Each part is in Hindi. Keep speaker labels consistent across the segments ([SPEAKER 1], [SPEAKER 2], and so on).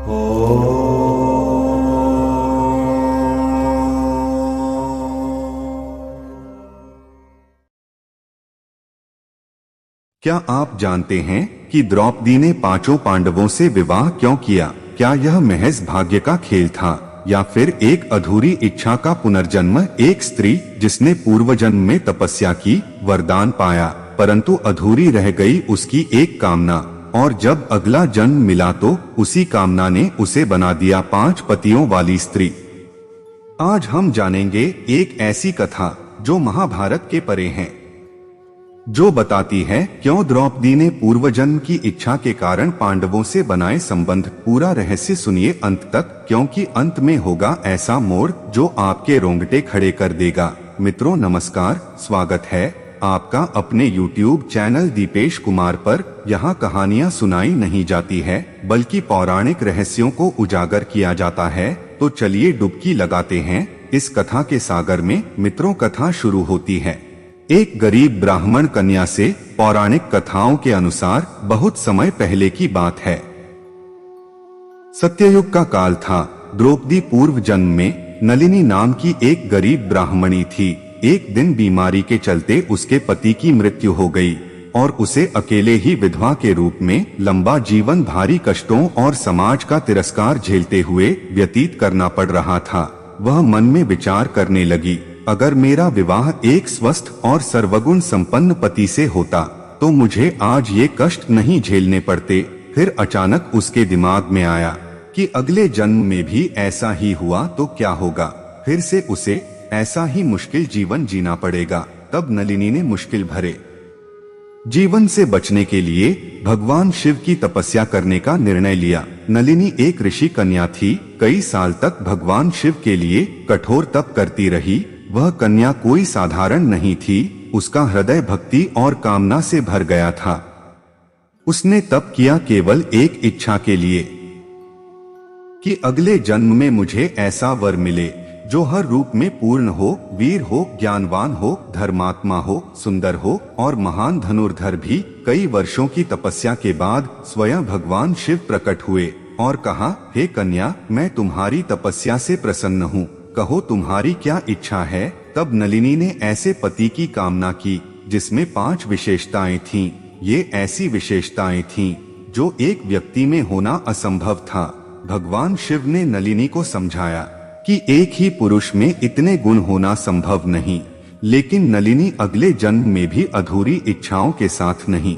[SPEAKER 1] क्या आप जानते हैं कि द्रौपदी ने पांचों पांडवों से विवाह क्यों किया? क्या यह महज भाग्य का खेल था या फिर एक अधूरी इच्छा का पुनर्जन्म? एक स्त्री जिसने पूर्व जन्म में तपस्या की, वरदान पाया, परंतु अधूरी रह गई उसकी एक कामना, और जब अगला जन्म मिला तो उसी कामना ने उसे बना दिया 5 पतियों वाली स्त्री। आज हम जानेंगे एक ऐसी कथा जो महाभारत के परे है, जो बताती है क्यों द्रौपदी ने पूर्व जन्म की इच्छा के कारण पांडवों से बनाए संबंध। पूरा रहस्य सुनिए अंत तक, क्योंकि अंत में होगा ऐसा मोड़ जो आपके रोंगटे खड़े कर देगा। मित्रों नमस्कार, स्वागत है आपका अपने YouTube चैनल दीपेश कुमार पर। यहाँ कहानियाँ सुनाई नहीं जाती है बल्कि पौराणिक रहस्यों को उजागर किया जाता है। तो चलिए डुबकी लगाते हैं इस कथा के सागर में। मित्रों कथा शुरू होती है एक गरीब ब्राह्मण कन्या से। पौराणिक कथाओं के अनुसार बहुत समय पहले की बात है। सत्ययुग का काल था। द्रौपदी पूर्व जन्म में नलिनी नाम की एक गरीब ब्राह्मणी थी। एक दिन बीमारी के चलते उसके पति की मृत्यु हो गई और उसे अकेले ही विधवा के रूप में लंबा जीवन भारी कष्टों और समाज का तिरस्कार झेलते हुए व्यतीत करना पड़ रहा था। वह मन में विचार करने लगी, अगर मेरा विवाह एक स्वस्थ और सर्वगुण संपन्न पति से होता तो मुझे आज ये कष्ट नहीं झेलने पड़ते। फिर अचानक उसके दिमाग में आया कि अगले जन्म में भी ऐसा ही हुआ तो क्या होगा, फिर से उसे ऐसा ही मुश्किल जीवन जीना पड़ेगा। तब नलिनी ने मुश्किल भरे जीवन से बचने के लिए भगवान शिव की तपस्या करने का निर्णय लिया। नलिनी एक ऋषि कन्या थी। कई साल तक भगवान शिव के लिए कठोर तप करती रही। वह कन्या कोई साधारण नहीं थी, उसका हृदय भक्ति और कामना से भर गया था। उसने तप किया केवल एक इच्छा के लिए कि अगले जन्म में मुझे ऐसा वर मिले जो हर रूप में पूर्ण हो, वीर हो, ज्ञानवान हो, धर्मात्मा हो, सुंदर हो और महान धनुर्धर भी। कई वर्षों की तपस्या के बाद स्वयं भगवान शिव प्रकट हुए और कहा, हे कन्या, मैं तुम्हारी तपस्या से प्रसन्न हूँ, कहो तुम्हारी क्या इच्छा है। तब नलिनी ने ऐसे पति की कामना की जिसमें 5 विशेषताएं थीं। ये ऐसी विशेषताएं थीं जो एक व्यक्ति में होना असंभव था। भगवान शिव ने नलिनी को समझाया कि एक ही पुरुष में इतने गुण होना संभव नहीं, लेकिन नलिनी अगले जन्म में भी अधूरी इच्छाओं के साथ नहीं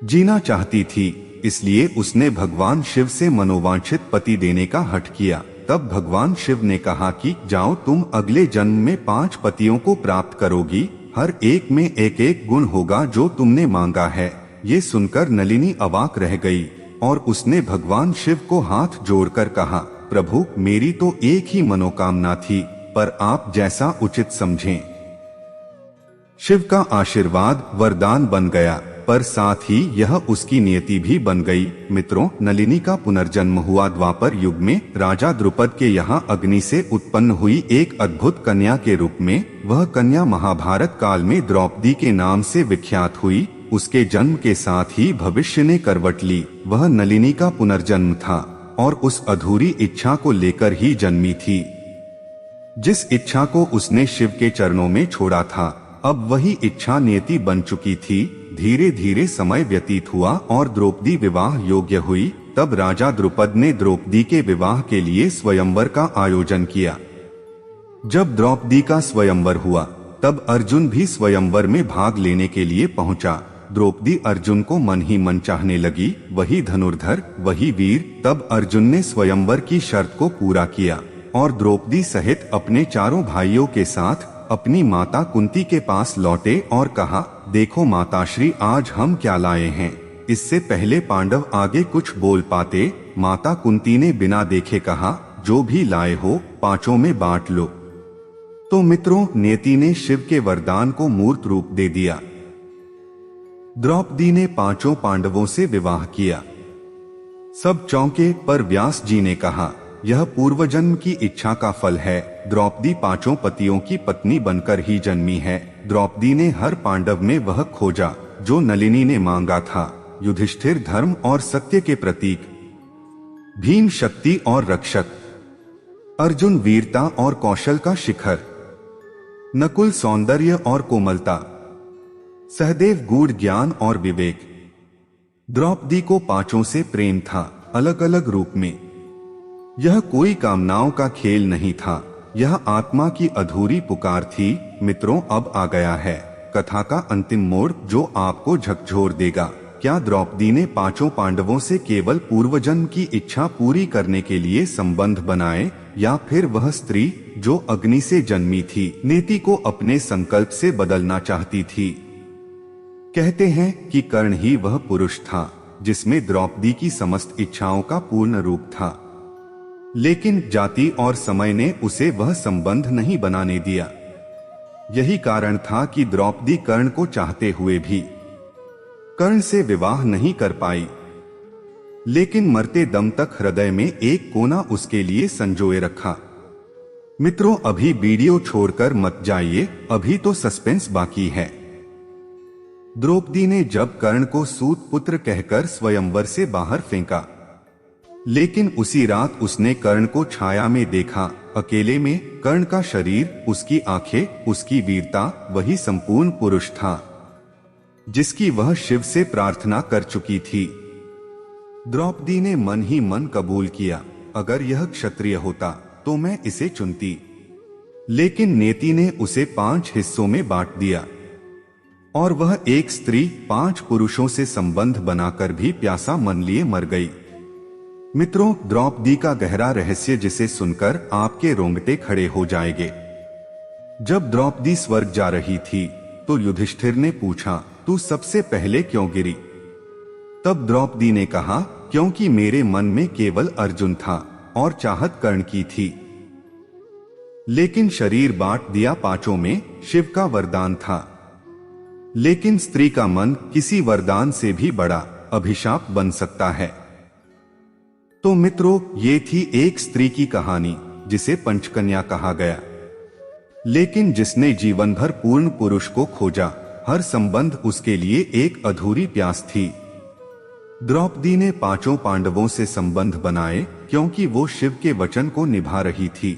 [SPEAKER 1] जीना चाहती थी। इसलिए उसने भगवान शिव से मनोवांछित पति देने का हठ किया। तब भगवान शिव ने कहा कि जाओ, तुम अगले जन्म में 5 पतियों को प्राप्त करोगी, हर एक में एक एक गुण होगा जो तुमने मांगा है। ये सुनकर नलिनी अवाक रह गई और उसने भगवान शिव को हाथ जोड़कर कहा, प्रभु, मेरी तो एक ही मनोकामना थी, पर आप जैसा उचित समझें। शिव का आशीर्वाद वरदान बन गया, पर साथ ही यह उसकी नियति भी बन गई। मित्रों, नलिनी का पुनर्जन्म हुआ द्वापर युग में राजा द्रुपद के यहाँ अग्नि से उत्पन्न हुई एक अद्भुत कन्या के रूप में। वह कन्या महाभारत काल में द्रौपदी के नाम से विख्यात हुई। उसके जन्म के साथ ही भविष्य ने करवट ली। वह नलिनी का पुनर्जन्म था और उस अधूरी इच्छा को लेकर ही जन्मी थी, जिस इच्छा को उसने शिव के चरणों में छोड़ा था। अब वही इच्छा नियति बन चुकी थी। धीरे धीरे समय व्यतीत हुआ और द्रौपदी विवाह योग्य हुई। तब राजा द्रुपद ने द्रौपदी के विवाह के लिए स्वयंवर का आयोजन किया। जब द्रौपदी का स्वयंवर हुआ तब अर्जुन भी स्वयंवर में भाग लेने के लिए पहुंचा। द्रौपदी अर्जुन को मन ही मन चाहने लगी, वही धनुर्धर, वही वीर। तब अर्जुन ने स्वयंवर की शर्त को पूरा किया और द्रौपदी सहित अपने चारों भाइयों के साथ अपनी माता कुंती के पास लौटे और कहा, देखो माताश्री, आज हम क्या लाए हैं। इससे पहले पांडव आगे कुछ बोल पाते, माता कुंती ने बिना देखे कहा, जो भी लाए हो 5 में बांट लो। तो मित्रों, नियति ने शिव के वरदान को मूर्त रूप दे दिया। द्रौपदी ने 5 पांडवों से विवाह किया। सब चौंके, पर व्यास जी ने कहा, यह पूर्व जन्म की इच्छा का फल है। द्रौपदी 5 पतियों की पत्नी बनकर ही जन्मी है। द्रौपदी ने हर पांडव में वह खोजा जो नलिनी ने मांगा था। युधिष्ठिर धर्म और सत्य के प्रतीक, भीम शक्ति और रक्षक, अर्जुन वीरता और कौशल का शिखर, नकुल सौंदर्य और कोमलता, सहदेव गूढ़ ज्ञान और विवेक। द्रौपदी को पांचों से प्रेम था, अलग अलग रूप में। यह कोई कामनाओं का खेल नहीं था, यह आत्मा की अधूरी पुकार थी। मित्रों, अब आ गया है कथा का अंतिम मोड़ जो आपको झकझोर देगा। क्या द्रौपदी ने पांचों पांडवों से केवल पूर्वजन्म की इच्छा पूरी करने के लिए संबंध बनाए, या फिर वह स्त्री जो अग्नि से जन्मी थी नीति को अपने संकल्प से बदलना चाहती थी? कहते हैं कि कर्ण ही वह पुरुष था जिसमें द्रौपदी की समस्त इच्छाओं का पूर्ण रूप था, लेकिन जाति और समय ने उसे वह संबंध नहीं बनाने दिया। यही कारण था कि द्रौपदी कर्ण को चाहते हुए भी कर्ण से विवाह नहीं कर पाई, लेकिन मरते दम तक हृदय में एक कोना उसके लिए संजोए रखा। मित्रों, अभी वीडियो छोड़कर मत जाइए, अभी तो सस्पेंस बाकी है। द्रौपदी ने जब कर्ण को सूत पुत्र कहकर स्वयंवर से बाहर फेंका, लेकिन उसी रात उसने कर्ण को छाया में देखा, अकेले में। कर्ण का शरीर, उसकी आंखें, उसकी वीरता, वही संपूर्ण पुरुष था जिसकी वह शिव से प्रार्थना कर चुकी थी। द्रौपदी ने मन ही मन कबूल किया, अगर यह क्षत्रिय होता तो मैं इसे चुनती, लेकिन नेति ने उसे 5 हिस्सों में बांट दिया और वह एक स्त्री 5 पुरुषों से संबंध बनाकर भी प्यासा मन लिए मर गई। मित्रों, द्रौपदी का गहरा रहस्य जिसे सुनकर आपके रोंगटे खड़े हो जाएंगे। जब द्रौपदी स्वर्ग जा रही थी तो युधिष्ठिर ने पूछा, तू सबसे पहले क्यों गिरी? तब द्रौपदी ने कहा, क्योंकि मेरे मन में केवल अर्जुन था और चाहत कर्ण की थी, लेकिन शरीर बांट दिया पांचों में। शिव का वरदान था, लेकिन स्त्री का मन किसी वरदान से भी बड़ा अभिशाप बन सकता है। तो मित्रों, ये थी एक स्त्री की कहानी जिसे पंचकन्या कहा गया, लेकिन जिसने जीवन भर पूर्ण पुरुष को खोजा। हर संबंध उसके लिए एक अधूरी प्यास थी। द्रौपदी ने पांचों पांडवों से संबंध बनाए क्योंकि वो शिव के वचन को निभा रही थी,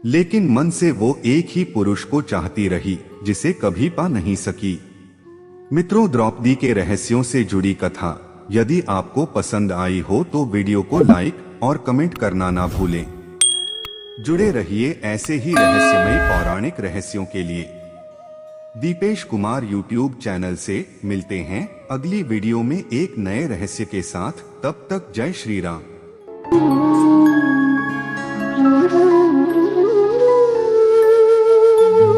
[SPEAKER 1] लेकिन मन से वो एक ही पुरुष को चाहती रही जिसे कभी पा नहीं सकी। मित्रों, द्रौपदी के रहस्यों से जुड़ी कथा यदि आपको पसंद आई हो तो वीडियो को लाइक और कमेंट करना ना भूलें। जुड़े रहिए ऐसे ही रहस्यमय पौराणिक रहस्यों के लिए। दीपेश कुमार यूट्यूब चैनल से मिलते हैं अगली वीडियो में एक नए रहस्य के साथ। तब तक जय श्री राम।